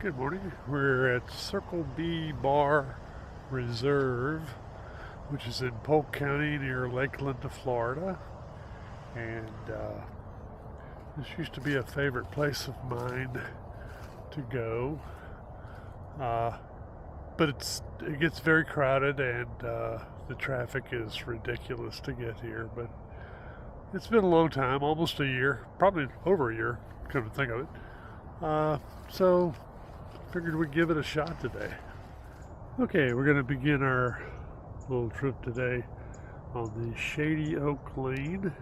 Good morning. We're at Circle B Bar Reserve, which is in Polk County near Lakeland, Florida. And this used to be a favorite place of mine to go. Uh, but it gets very crowded and the traffic is ridiculous to get here. But it's been a long time, almost a year, probably over a year, come to think of it. So figured we'd give it a shot today. Okay, we're going to begin our little trip today on the Shady Oak Lane.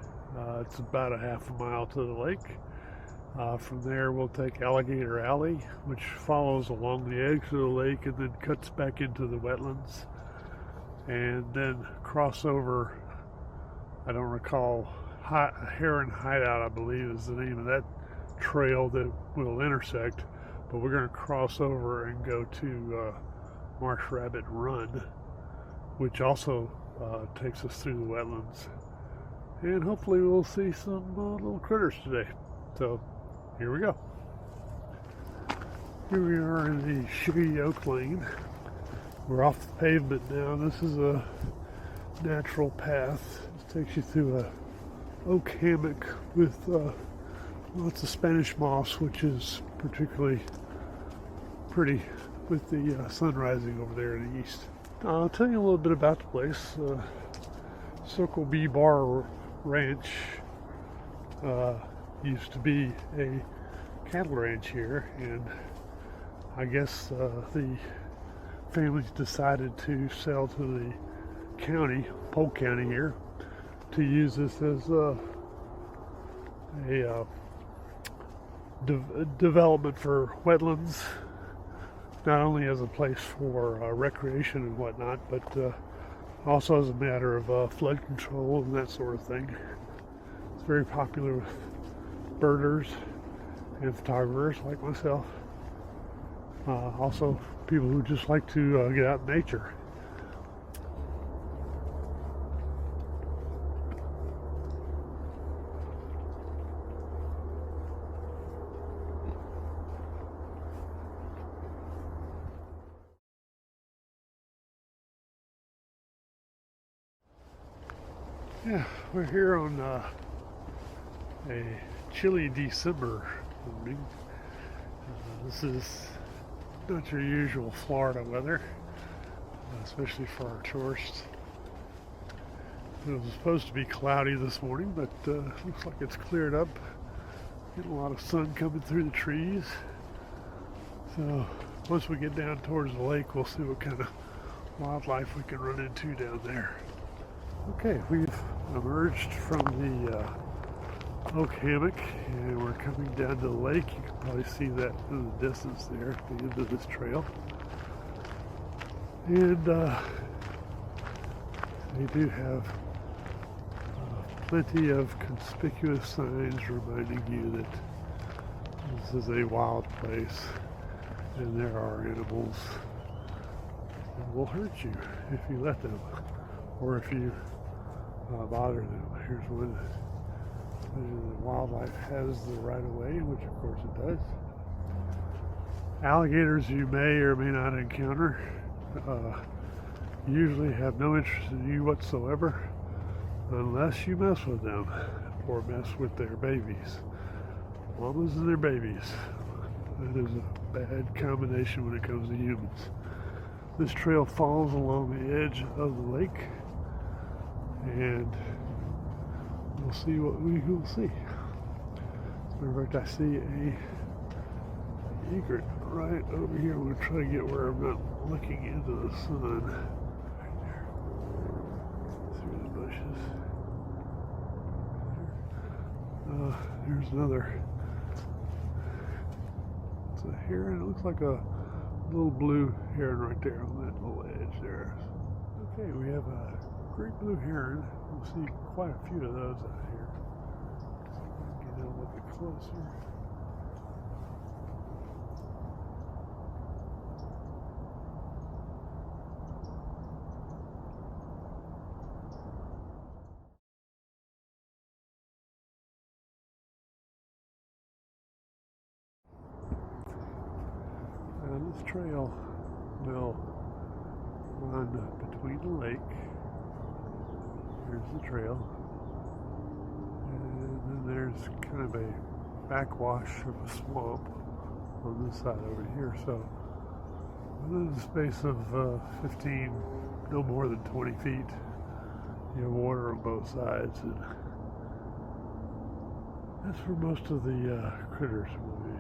It's about a half a mile to the lake. From there we'll take Alligator Alley, which follows along the edge of the lake and then cuts back into the wetlands, and then cross over, I don't recall, Heron Hideout I believe is the name of that trail that will intersect, but we're going to cross over and go to Marsh Rabbit Run, which also takes us through the wetlands, and hopefully we'll see some little critters today. So here we go. Here we are in the Shady Oak Lane. We're off the pavement now. This is a natural path. It takes you through a oak hammock with lots of Spanish moss, which is particularly pretty with the sun rising over there in the east. I'll tell you a little bit about the place. Circle B Bar Ranch used to be a cattle ranch here, and I guess the families decided to sell to the county, Polk County here, to use this as a development for wetlands, not only as a place for recreation and whatnot, but also as a matter of flood control and that sort of thing. It's very popular with birders and photographers like myself. Also people who just like to get out in nature. Yeah, we're here on a chilly December morning. This is not your usual Florida weather, especially for our tourists. It was supposed to be cloudy this morning, but looks like it's cleared up. Getting a lot of sun coming through the trees. So once we get down towards the lake, we'll see what kind of wildlife we can run into down there. Okay, we've emerged from the oak hammock and we're coming down to the lake. You can probably see that in the distance there at the end of this trail. And they do have plenty of conspicuous signs reminding you that this is a wild place and there are animals that will hurt you if you let them, or if you bother them. Here's one. The wildlife has the right of way, which of course it does. Alligators you may or may not encounter usually have no interest in you whatsoever unless you mess with them or mess with their babies. Mamas and their babies. That is a bad combination when it comes to humans. This trail falls along the edge of the lake, and we'll see what we will see. As a matter of fact, I see a egret right over here. I'm going to try to get where I'm not looking into the sun. Right there. Through the bushes. There's another. It's a heron. It looks like a little blue heron right there on that little edge there. Okay, we have a great blue heron. We'll see quite a few of those out here. Get in a little bit closer. this trail will run between the lake. Here's the trail. And then there's kind of a backwash of a swamp on this side over here. So within the space of 15, no more than 20 feet, you have water on both sides. And that's where most of the critters will be.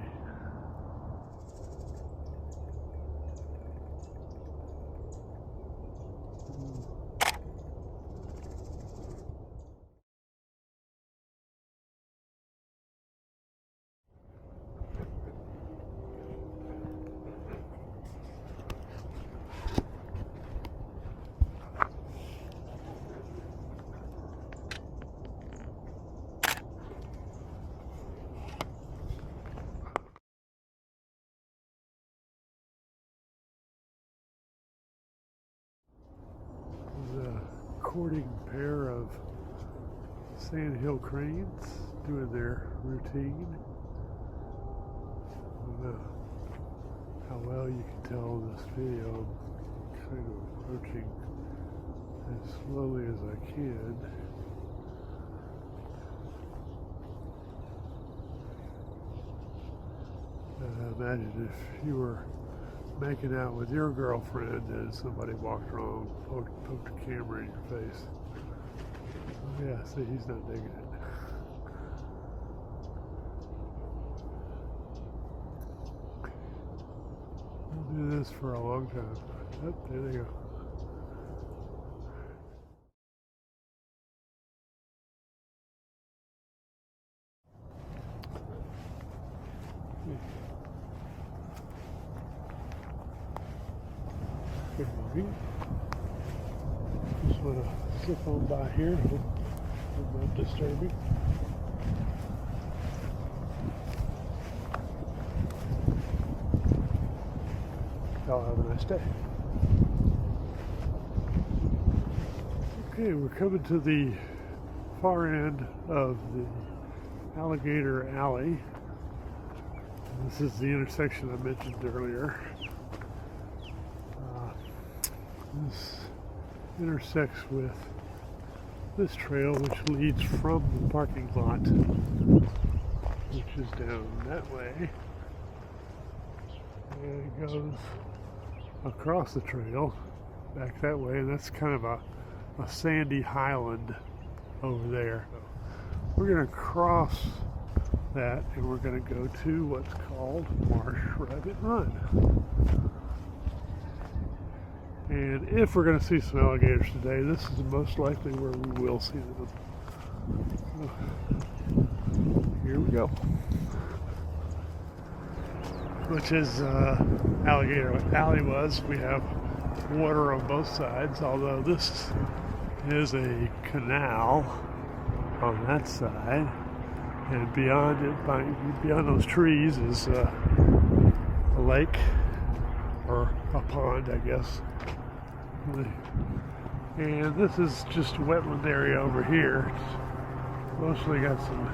Courting pair of sandhill cranes doing their routine. I don't know how well you can tell in this video. I'm kind of approaching as slowly as I can. Imagine if you were making out with your girlfriend and somebody walked around, poked a camera in your face. Oh yeah, see, he's not digging it. We'll do this for a long time. Oh, there they go. Good morning. Just want to slip on by here. Hope I'm not disturbing. Y'all have a nice day. Okay, we're coming to the far end of the Alligator Alley. This is the intersection I mentioned earlier. This intersects with this trail, which leads from the parking lot, which is down that way, and it goes across the trail back that way, and that's kind of a sandy highland over there. So we're going to cross that, and we're going to go to what's called Marsh Rabbit Run. And if we're going to see some alligators today, this is most likely where we will see them. So, here we go. Which is Alligator Alley was. We have water on both sides, although this is a canal on that side. And beyond it, beyond those trees, is a lake, or a pond, I guess. And this is just a wetland area over here. It's mostly got some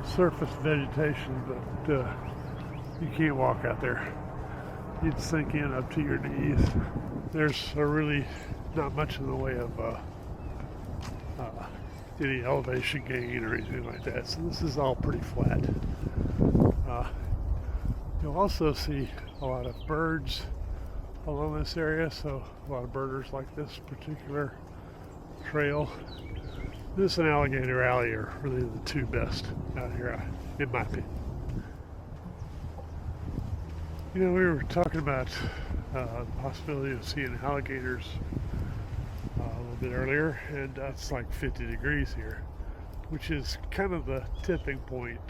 surface vegetation, but you can't walk out there. You'd sink in up to your knees. There's really not much in the way of any elevation gain or anything like that. So this is all pretty flat. You'll also see a lot of birds along this area, so a lot of birders like this particular trail. This and Alligator Alley are really the two best out here, in my opinion. You know, we were talking about the possibility of seeing alligators a little bit earlier, and it's like 50 degrees here, which is kind of the tipping point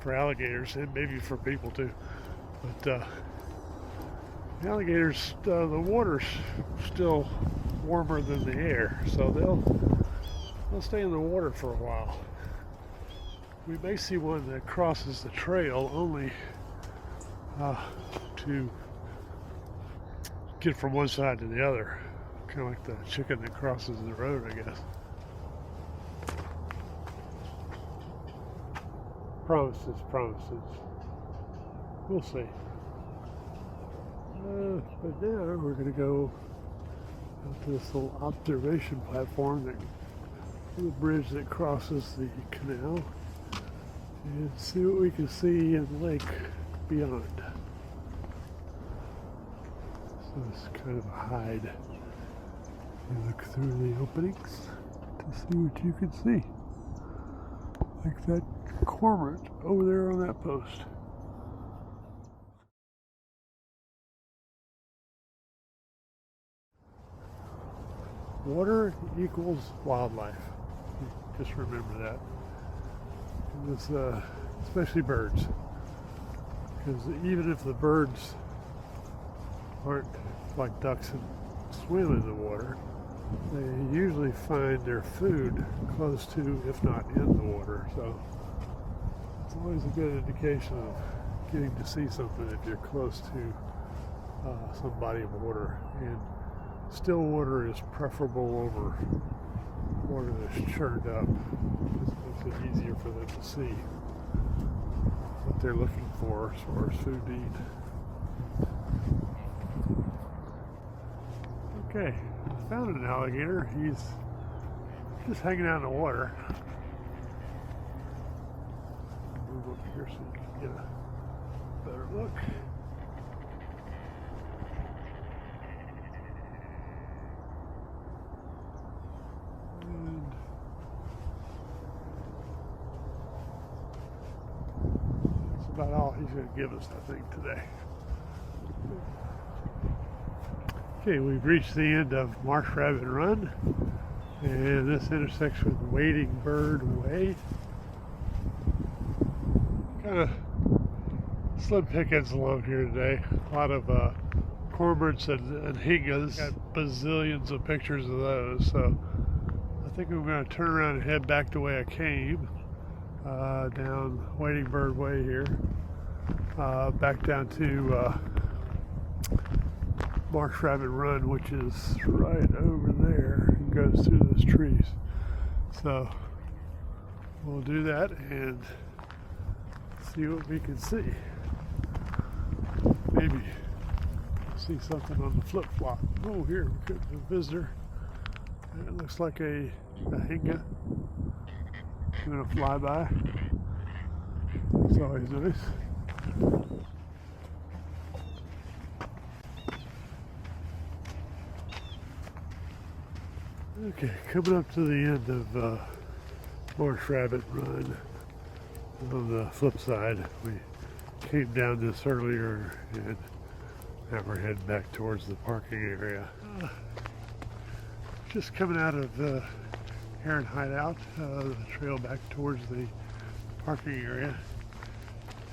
for alligators, and maybe for people too. But the alligators, the water's still warmer than the air, so they'll stay in the water for a while. We may see one that crosses the trail only to get from one side to the other, kind of like the chicken that crosses the road, I guess. Promises. We'll see. But now we're going to go out to this little observation platform, the bridge that crosses the canal, and see what we can see in the lake beyond. So it's kind of a hide. You look through the openings to see what you can see. Like that cormorant over there on that post. Water equals wildlife. Just remember that. This, especially birds. Because even if the birds aren't like ducks and swim in the water, they usually find their food close to, if not in the water. So it's always a good indication of getting to see something if you're close to some body of water. And still water is preferable over water that's churned up. It makes it easier for them to see what they're looking for as far as food to eat. Okay, I found an alligator. He's just hanging out in the water. Move up here so you can get a better look. And that's about all he's going to give us, I think, today. Okay, we've reached the end of Marsh Rabbit Run, and this intersects with Wading Bird Way. Kind of slim pickings along here today. A lot of cormorants and hingas. Got bazillions of pictures of those, so I think I'm going to turn around and head back the way I came, down Wading Bird Way here, back down to Marsh Rabbit Run, which is right over there and goes through those trees. So we'll do that and see what we can see. Maybe see something on the flip-flop. Oh, here, we got a visitor. It looks like a hinga doing a flyby. It's always nice. Okay, coming up to the end of Marsh Rabbit Run. On the flip side, we came down this earlier, and now we're heading back towards the parking area. Just coming out of the Heron Hideout, the trail back towards the parking area,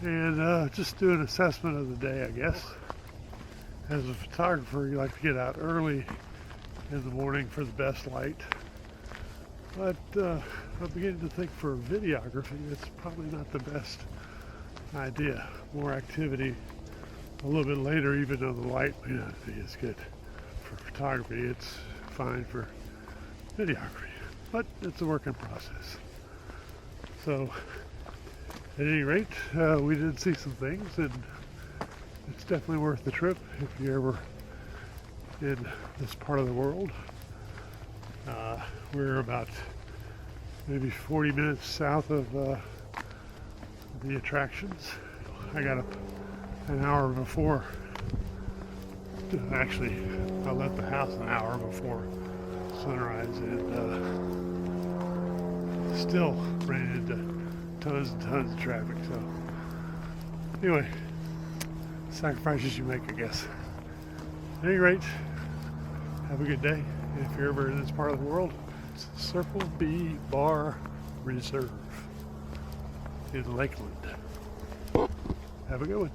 and just do an assessment of the day, I guess. As a photographer, you like to get out early in the morning for the best light, but I'm beginning to think for videography it's probably not the best idea. More activity a little bit later, even though the light may not be as good for photography, it's fine for videography, but it's a work in process. So at any rate, we did see some things, and it's definitely worth the trip if you're ever in this part of the world. We're about maybe 40 minutes south of the attractions. I got up an hour before. Actually, I left the house an hour before sunrise, and still ran into tons and tons of traffic. So anyway, sacrifices you make, I guess. At any rate, have a good day. If you're ever in this part of the world, it's Circle B Bar Reserve in Lakeland. Have a good one.